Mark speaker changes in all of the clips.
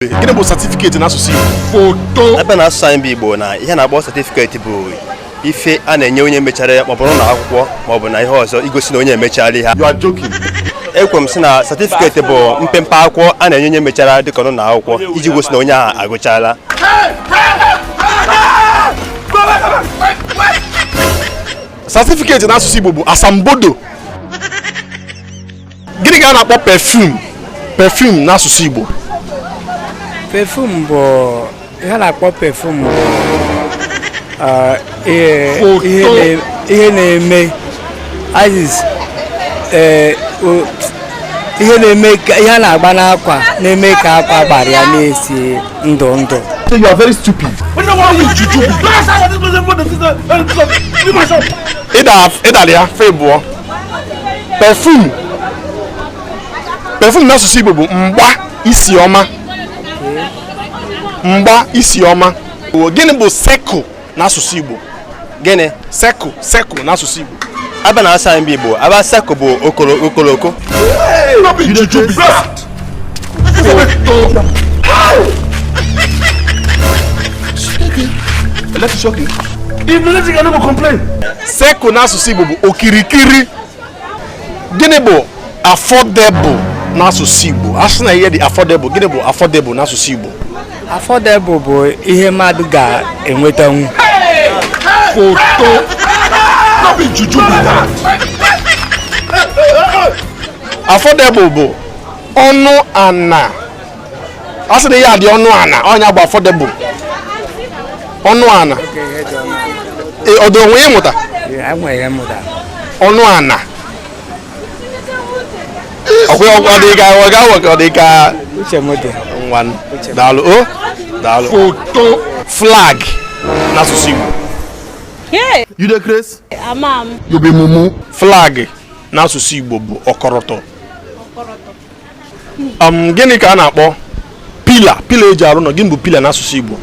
Speaker 1: Gịnị bụ certificate n'asụsụ Igbo?
Speaker 2: Foto. Ebe na-asụ Igbo na ihe na-akpọ certificate bụ ife a na-enye onye mechara ya ma ọ bụrụ na akwụkwọ ma ọ bụ na ihe ọzọ igosi na onye emechara ihe.
Speaker 1: You are joking.
Speaker 2: Ekwe m sị na certificate bụ mpempe akwụkwọ a na-enye onye mechara dịka ọnụ na akwụkwọ iji gosi na onye ahụ agụchala.
Speaker 1: Certificate n'asụsụ Igbo bụ asambodo. Gịnị ka a na-akpọ perfume? Perfume n'asụsụ Igbo.
Speaker 3: Perfume bụ ihe na-akpọ perfume bụ ihe na-eme ihe na-eme ka ihe na-agba n'akwa na-eme ka akwa gbara ya na-esi ndụ ndụ.
Speaker 1: You are very stupid. Ịdara ya febụọ. Perfume. Perfume n'asụsụ Igbo bụ mgba isi ọma. Mgba isi ọma. Gịnị bụ sekụ n'asụsụ Igbo?
Speaker 2: Gịnị?
Speaker 1: Sekụ n'asụsụ Igbo.
Speaker 2: Ebe na-asụ Igbo, ebe sekụ bụ okoloko.
Speaker 1: Sekụ n'asụsụ Igbo bụ okirikiri. Gịnị bụ affordable n'asụsụ Igbo? Asị na ihe dị affordable. Gịnị bụ affordable n'asụsụ Igbo?
Speaker 3: Affordable bụ ihe mmadụ ga-enwetanwu.
Speaker 1: Foto. Affordable bụ ọnụ ana. Asị na ihe dị ọnụ ana, ọnya bụ affordable. Ọnụ ana. Ọ dị onwe ịmụta? Ọnụ ana. Ọ dị ka nwan. Daalụ o. Daalụ. Foto. Flag n'asụsụ Igbo. You dey craze?
Speaker 4: Amam.
Speaker 1: You be mumu. Flag n'asụsụ Igbo bụ ọkọrọtọ. Gịnị ka a na-akpọ pila? Pila eji arụ ụlọ. Gịnị bụ pila n'asụsụ Igbo?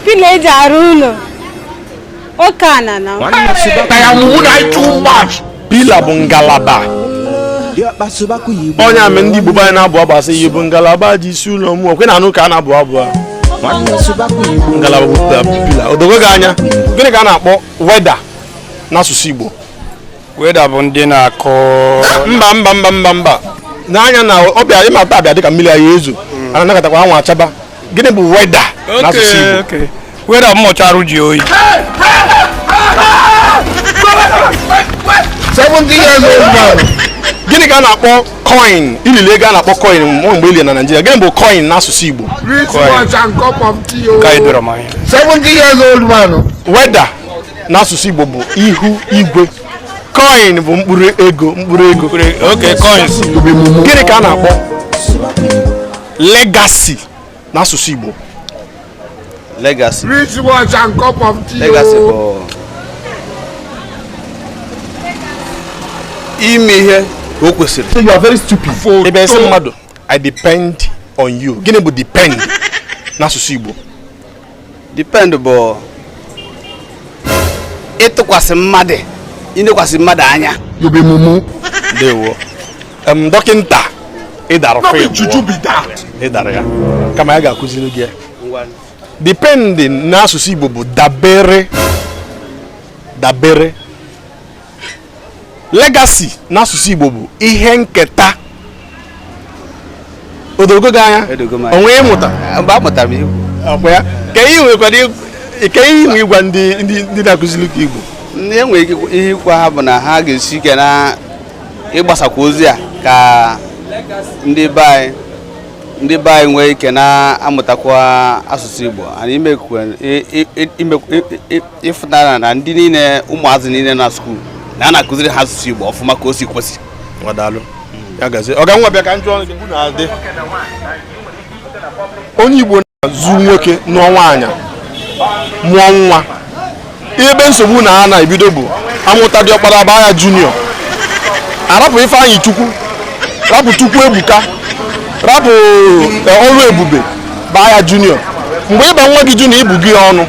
Speaker 4: Pila eji arụ ụlọ. Oke ana na.
Speaker 1: Pila bụ ngalaba. Onye ame ndị Igbo anyị na-abụ abụ asị ihe bụ ngalaba ji isi ụlọ mmụọ. Kwe na anụ ka a na-abụ abụ a. Ngalaba bụ pila. Odogo gị anya. Gịnị ka a na-akpọ weda n'asụsụ Igbo?
Speaker 3: Weda bụ ndị na-akọ
Speaker 1: mba. N'anya na ọbịa ịmata abịa dịka mmiri anyị ezo. A na-anakatakwa anwụ achaba. Gịnị bụ weda n'asụsụ Igbo?
Speaker 3: weda mmụcharụ ji oyi.
Speaker 1: 70 years old man. Gịnị ka a na-akpọ coin? Ilili ego a na-akpọ coin mgbe ili na Nigeria. Gịnị bụ coin n'asụsụ Igbo?
Speaker 5: 70 years old man.
Speaker 1: Weda n'asụsụ Igbo bụ ihu igwe. Coin bụ mkpụrụ ego.
Speaker 3: Okay, coins.
Speaker 1: Gịnị ka a na-akpọ legacy n'asụsụ Igbo?
Speaker 2: Legacy.
Speaker 5: Rich watch and cup of tea.
Speaker 2: Legacy bụ ime ihe o kwesịrị.
Speaker 1: You are very stupid. Ebe esi mmadụ I depend on you. Gịnị bụ depend n'asụsụ Igbo?
Speaker 2: Depend bụ ịtụkwasị mmadụ, inekwasị mmadụ anya.
Speaker 1: You be mumu. Ndewo. Dọkịnta ịdara ịdara ya kama ya ga-akụziri gị. Depend n'asụsụ Igbo bụ dabere. Legacy n'asụsụ Igbo bụ ihe nketa. Odogo gị anya. Onwe ịmụta.
Speaker 2: Mgbe amụtara m
Speaker 1: Akwa ya. Ka ihe nwekwara ịgwa ndị na-akụziri gị Igbo.
Speaker 2: ndị enwere ihe ikwa ha bụ na ha ga-esi ike na ịgbasakwa ozi a ka ndị be anyị nwee ike na-amụtakwa asụsụ Igbo. Anyị ịfụtara na ndị niile ụmụazị niile na skuul na a na-akụziri ha asụsụ Igbo ọfụma ka o si kwesị.
Speaker 1: Wadalụ. Ya gazie. Ọ ga-nwa bịa ka njọ ọnụ gị na-adị. Onye Igbo na-azụ nwoke nụọ nwaanyị mụọ nwa. Ebe nsogbu na ha na-ebido bụ amụta dị ọkpara baa ya junior. Arapụ Ifeanyị Chukwu, rapụ Chukwu Ebuka, rapụ Ọrụ Ebube baa ya junior. Mgbe ịba nwa gị junior ibu gị ọnụ.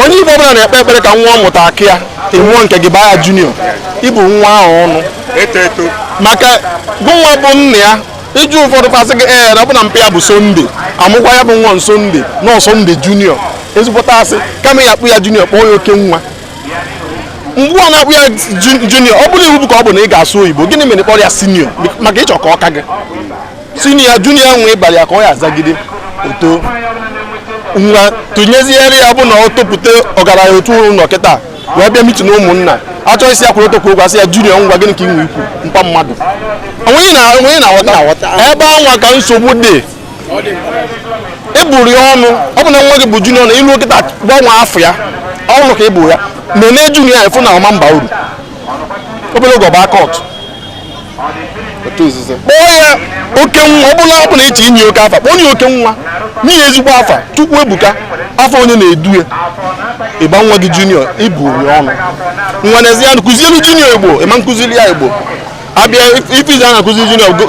Speaker 1: Onye Igbo ọbụla na-ekpe ekpere ka nwa ọmụta akị ya, ịmụọ nke gị baa ya junior. Ibu nwa ahụ ọnụ. Maka gụnwa bụ nna ya iju ụfọdụ fasị gị na ọ bụ na mpe ya bụ sonde amụkwa ya bụ nwa sonde nọ sonde junior ezigbote asị kama ya akpụ ya junior kpọọ ya oke nwa mgbe ọ na-akpụ ya junior ọ bụrụ iwu bụ ka ọ bụ na ị ga-asụ oyibo gịnị mere kpọrọ ya senior maka ịchọ ka ọ ka gị senior junior nwee ịbalị ya ka ọ ya azagide oto nwa tụnyeziere ya bụ na ọ topụta ọgaranya otu ụlọ kịta wee bịa mitin ụmụnna achọ isi ya kwụrụ otokwu ụgwọ asị ya junior ngwa gịnị ka ị nwe ikwu mpa mmadụ onwe na-aghọta ebe anwa ka nsogbu dị ịbụrụ ya ọnụ ọ bụ na nwa gị bụ junior na ilu kịta gbanwe afọ ya ọnụ ka ịbụ ya na-eme junior efu na ọma mba uru obere oge ọba akọt kpọọ ya oke nwa ọ bụla ịchọ inye oke afa kpọọ onye oke nwa n'ihi ezigbo afa Chukwu ebuka afọ onye na-edu ya ịgba nwa gị junior iburu ya ọnụ nwa n'ezie kụzielu junior Igbo ịma nkụzili ya Igbo abịa ifizi a na-akụzi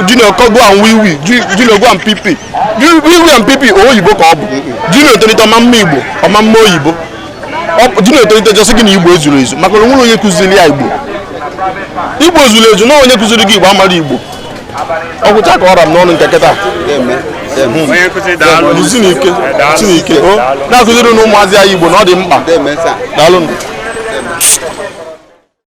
Speaker 1: junior go and wiwi junior go and pipi wiwi and pipi oyibo ka ọ bụ junior tolite ọma mma Igbo ọma mma oyibo junior tolite jọsị gị na Igbo ezuru ezu maka onwere onye kụzili ya Igbo zuru ezu na onye kụziri gị Igbo amara Igbo ọgwụcha ka ọra m n'ọnụ nke kịta Chineke na-akụziri na ụmụazị anyị Igbo na ọ dị mkpa daalụ.